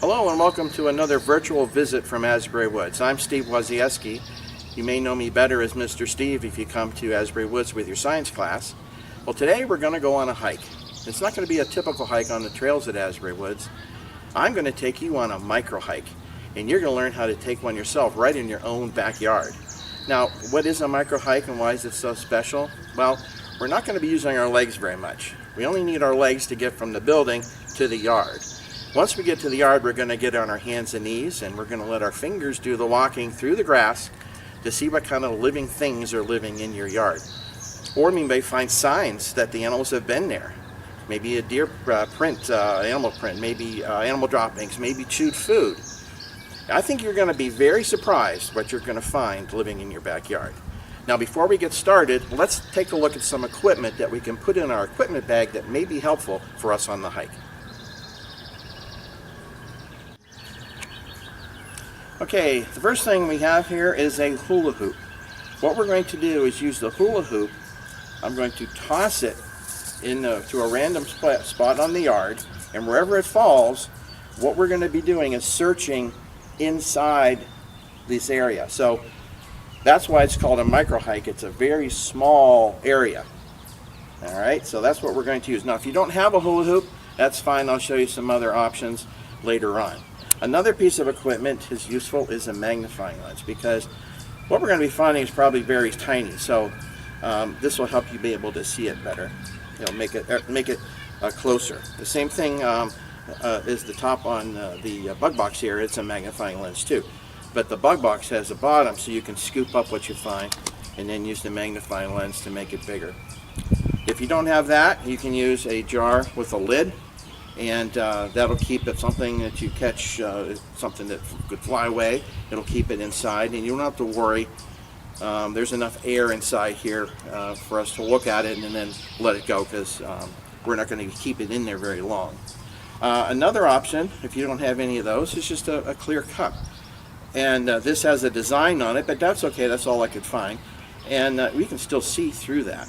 Hello and welcome to another virtual visit from Asbury Woods. I'm Steve Wasiesky. You may know me better as Mr. Steve if you come to Asbury Woods with your science class. Well, today we're going to go on a hike. It's not going to be a typical hike on the trails at Asbury Woods. I'm going to take you on a micro hike, and you're going to learn how to take one yourself right in your own backyard. Now, what is a micro hike and why is it so special? Well, we're not going to be using our legs very much. We only need our legs to get from the building to the yard. Once we get to the yard, we're going to get on our hands and knees, and we're going to let our fingers do the walking through the grass to see what kind of living things are living in your yard. Or we may find signs that the animals have been there. Maybe a deer print, animal print, maybe animal droppings, maybe chewed food. I think you're going to be very surprised what you're going to find living in your backyard. Now, before we get started, let's take a look at some equipment that we can put in our equipment bag that may be helpful for us on the hike. Okay, the first thing we have here is a hula hoop. What we're going to do is use the hula hoop. I'm going to toss it to a random spot on the yard, and wherever it falls, what we're going to be doing is searching inside this area. So that's why it's called a micro hike. It's a very small area. All right, so that's what we're going to use. Now, if you don't have a hula hoop, that's fine. I'll show you some other options later on. Another piece of equipment is useful is a magnifying lens, because what we're going to be finding is probably very tiny. So this will help you be able to see it better. It'll make it closer. The same thing is the top on the bug box here. It's a magnifying lens too, but the bug box has a bottom, so you can scoop up what you find and then use the magnifying lens to make it bigger. If you don't have that, you can use a jar with a lid, and that'll keep it something that you catch, something that could fly away. It'll keep it inside, and you don't have to worry. There's enough air inside here for us to look at it and then let it go, because we're not going to keep it in there very long. Another option, if you don't have any of those, is just a clear cup. And this has a design on it, but that's okay. That's all I could find. And we can still see through that.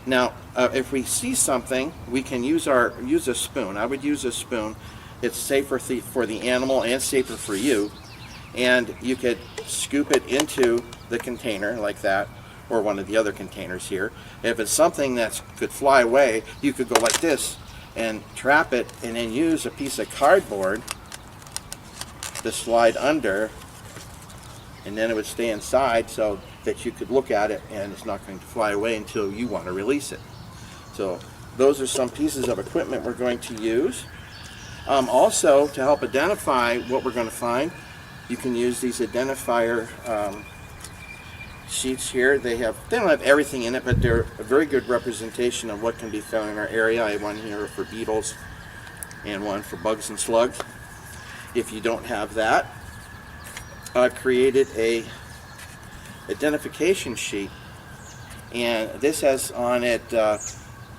Now, if we see something, we can use a spoon. I would use a spoon. It's safer for the animal and safer for you. And you could scoop it into the container like that, or one of the other containers here. If it's something that could fly away, you could go like this and trap it, and then use a piece of cardboard to slide under, and then it would stay inside so that you could look at it and it's not going to fly away until you want to release it. So those are some pieces of equipment we're going to use. Also, to help identify what we're going to find, you can use these identifier sheets here. They don't have everything in it, but they're a very good representation of what can be found in our area. I have one here for beetles and one for bugs and slugs. If you don't have that, I've created a identification sheet, and this has on it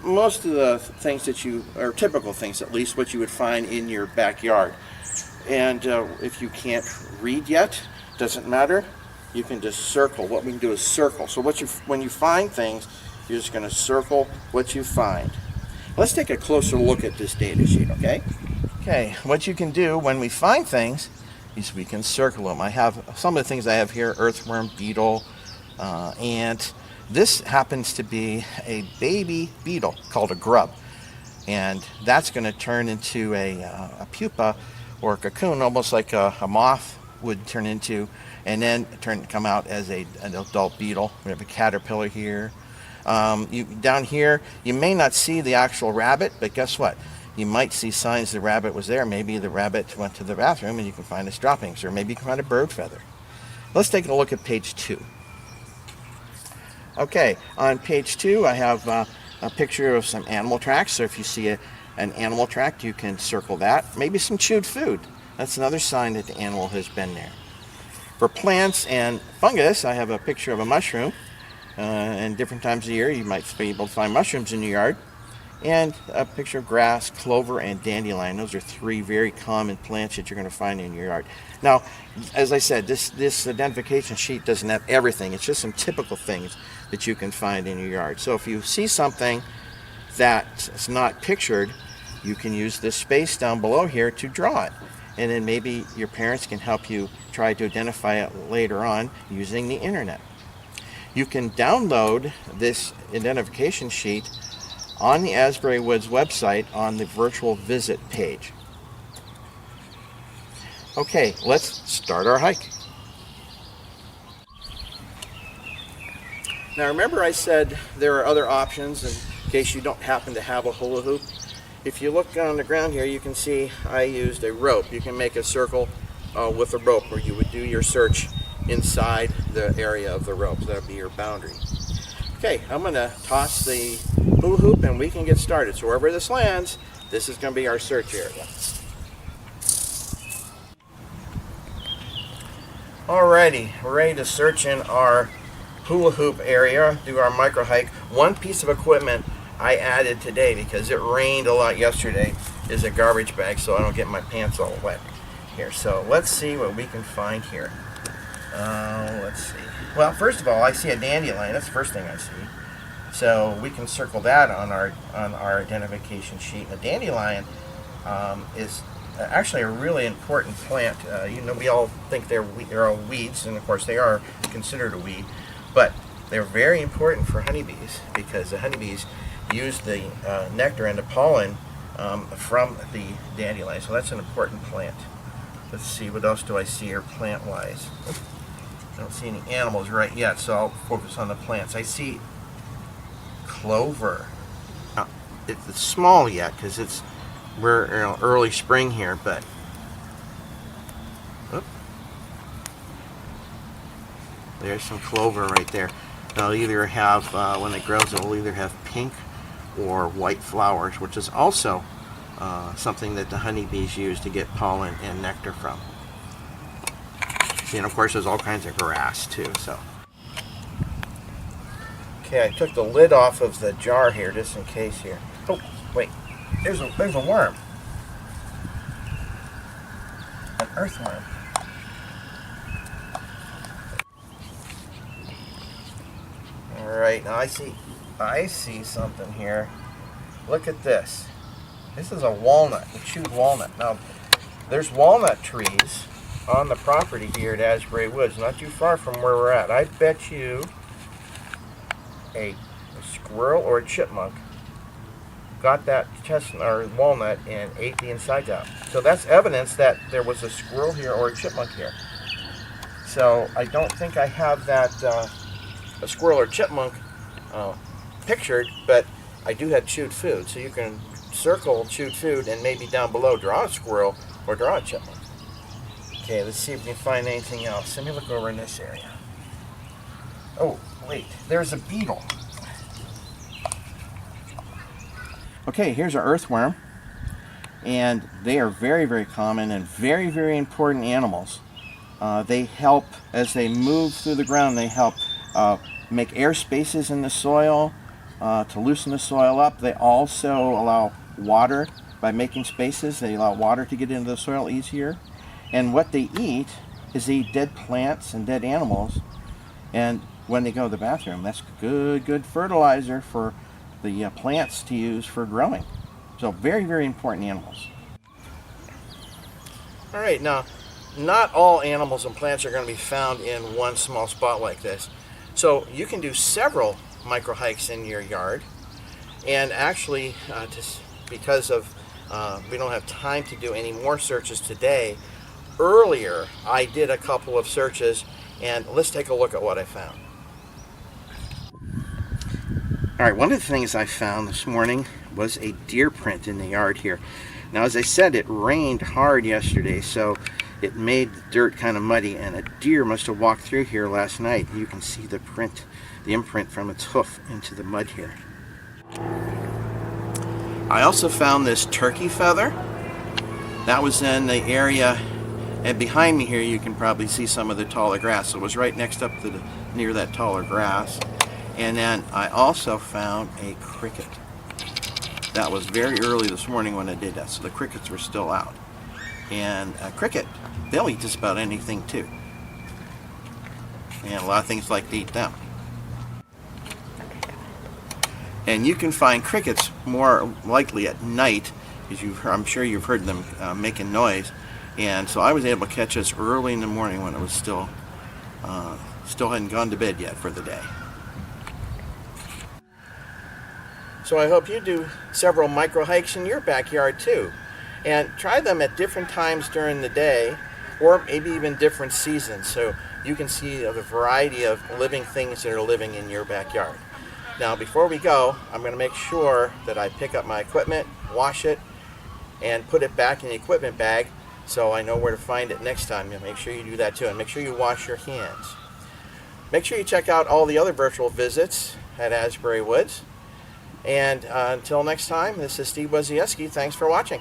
most of the things that or typical things, at least what you would find in your backyard. And if you can't read yet, doesn't matter, you can just circle. What we can do is circle. So when you find things, you're just going to circle what you find. Let's take a closer look at this data sheet, okay? Okay, what you can do when we find things is we can circle them. I have some of the things I have here: earthworm, beetle, ant. This happens to be a baby beetle called a grub, and that's going to turn into a pupa or a cocoon, almost like a moth would turn into, and then come out as an adult beetle. We have a caterpillar here. Down here, you may not see the actual rabbit, but guess what? You might see signs the rabbit was there. Maybe the rabbit went to the bathroom and you can find its droppings, or maybe you can find a bird feather. Let's take a look at page 2. Okay, on page 2 I have a picture of some animal tracks. So if you see an animal track, you can circle that. Maybe some chewed food. That's another sign that the animal has been there. For plants and fungus, I have a picture of a mushroom. And different times of the year you might be able to find mushrooms in your yard. And a picture of grass, clover, and dandelion. Those are 3 very common plants that you're going to find in your yard. Now, as I said, this identification sheet doesn't have everything. It's just some typical things that you can find in your yard. So if you see something that's not pictured, you can use this space down below here to draw it. and then maybe your parents can help you try to identify it later on using the internet. You can download this identification sheet on the Asbury Woods website on the virtual visit page. Okay, let's start our hike. Now remember I said there are other options in case you don't happen to have a hula hoop. If you look on the ground here, you can see I used a rope. You can make a circle with a rope where you would do your search inside the area of the rope. That would be your boundary. Okay, I'm going to toss the hula hoop and we can get started. So wherever this lands, this is going to be our search area. Alrighty, we're ready to search in our hula hoop area, do our micro hike. One piece of equipment I added today because it rained a lot yesterday is a garbage bag so I don't get my pants all wet here. So let's see what we can find here. Let's see. Well, first of all, I see a dandelion. That's the first thing I see. So we can circle that on our identification sheet. A dandelion is actually a really important plant. We all think they're all weeds, and of course they are considered a weed, but they're very important for honeybees because the honeybees use the nectar and the pollen from the dandelion. So that's an important plant. Let's see, what else do I see here plant-wise? I don't see any animals right yet, so I'll focus on the plants. I see clover. Now, it's small yet because we're early spring here, but there's some clover right there. They'll either have, when it grows, it'll either have pink or white flowers, which is also something that the honeybees use to get pollen and nectar from. See, and of course there's all kinds of grass too. So, okay, I took the lid off of the jar here just in case here. Oh, wait, there's a worm, an earthworm. All right, now I see something here. Look at this. This is a walnut, a chewed walnut. Now, there's walnut trees on the property here at Asbury Woods, not too far from where we're at. I bet you a squirrel or a chipmunk got that chestnut or walnut and ate the insides out. So that's evidence that there was a squirrel here or a chipmunk here. So I don't think I have that a squirrel or chipmunk pictured, but I do have chewed food. So you can circle chewed food and maybe down below draw a squirrel or draw a chipmunk. Okay, let's see if we can find anything else. Let me look over in this area. Oh, wait, there's a beetle. Okay, here's an earthworm, and they are very, very common and very, very important animals. They help, as they move through the ground, they help make air spaces in the soil to loosen the soil up. They also allow water, by making spaces, they allow water to get into the soil easier. And what they eat is they eat dead plants and dead animals. And when they go to the bathroom, that's good fertilizer for the plants to use for growing. So very, very important animals. All right, now, not all animals and plants are going to be found in one small spot like this. So you can do several micro hikes in your yard. And actually, because of we don't have time to do any more searches today, earlier I did a couple of searches, and let's take a look at what I found. All right, one of the things I found this morning was a deer print in the yard here. Now, as I said, it rained hard yesterday, so it made the dirt kind of muddy, and a deer must have walked through here last night. You can see the print, the imprint from its hoof into the mud here. I also found this turkey feather. That was in the area, and behind me here you can probably see some of the taller grass. So it was right next up to near that taller grass. And then I also found a cricket. That was very early this morning when I did that, so the crickets were still out. And a cricket, they'll eat just about anything too. And a lot of things like to eat them. And you can find crickets more likely at night, because I'm sure you've heard them making noise. And so I was able to catch us early in the morning when it was still hadn't gone to bed yet for the day. So I hope you do several micro hikes in your backyard too, and try them at different times during the day, or maybe even different seasons, so you can see the variety of living things that are living in your backyard. Now before we go, I'm going to make sure that I pick up my equipment, wash it, and put it back in the equipment bag so I know where to find it next time. Make sure you do that too, and make sure you wash your hands. Make sure you check out all the other virtual visits at Asbury Woods. And until next time, this is Steve Wasiesky. Thanks for watching.